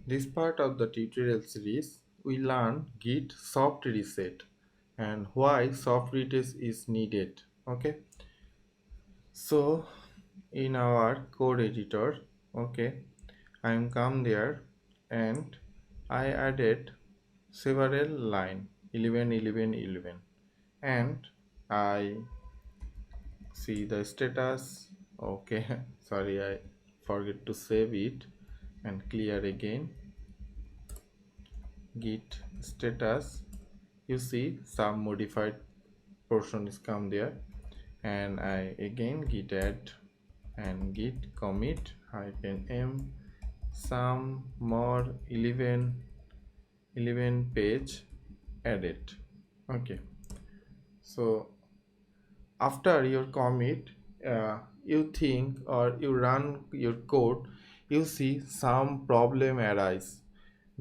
This part of the tutorial series, we learn Git soft reset and why soft reset is needed. Okay, so in our code editor, okay, I am come there and I added several line 11 11 11 and I see the status. Okay, sorry, I forget to save it and clear again. Git status, you see some modified portion is come there, and I again git add and git commit hyphen m some more 11 page added. Okay, so after your commit, you think or you run your code, you see some problem arise.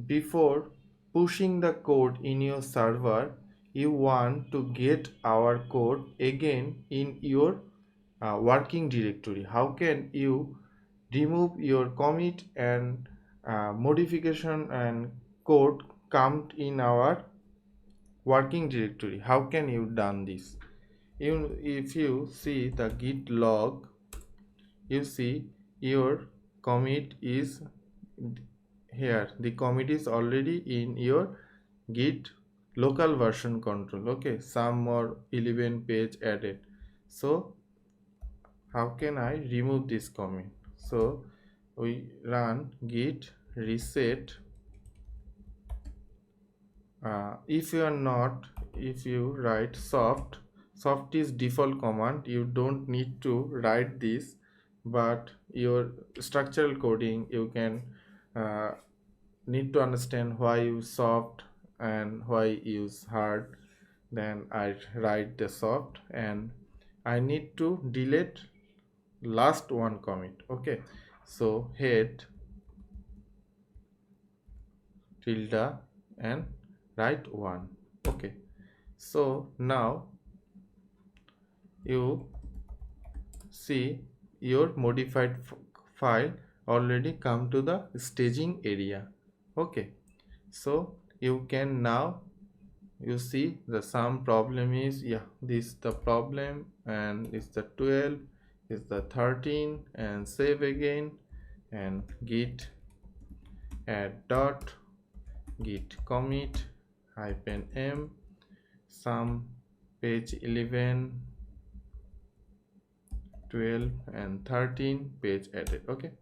Before pushing the code in your server, you want to get our code again in your working directory. How can you remove your commit and modification and code come in our working directory? How can you done this? If you see the git log, you see your commit is here. The commit is already in your git local version control. Okay, some more 11 page added. So how can I remove this commit? So we run git reset. If you are not, if you write soft is default command, you don't need to write this, but your structural coding you can uh, need to understand why use soft and why use hard. Then I write the soft and I need to delete last one commit. Okay, so head tilde and write one. Okay, so now you see your modified file already come to the staging area. Okay, so you can now, you see the some problem is, yeah, this the problem, and it's the 12, is the 13, and save again and git add dot git commit hyphen m some page 11 12 and 13 page added. Okay,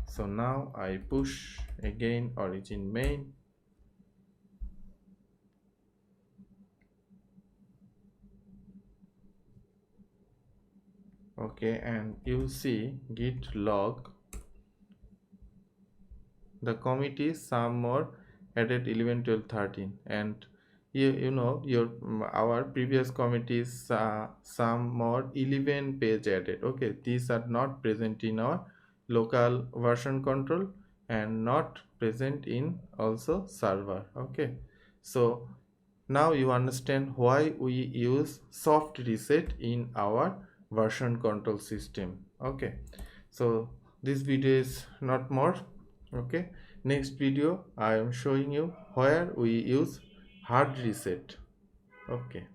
so now I push again origin main. Okay, and you see git log, the commit is some more added 11 12 13, and you know your our previous commit is some more 11 page added. Okay, these are not present in our local version control and not present in also server. Okay, so now you understand why we use soft reset in our version control system. Okay, so this video is not more. Okay, next video I am showing you where we use hard reset. Okay.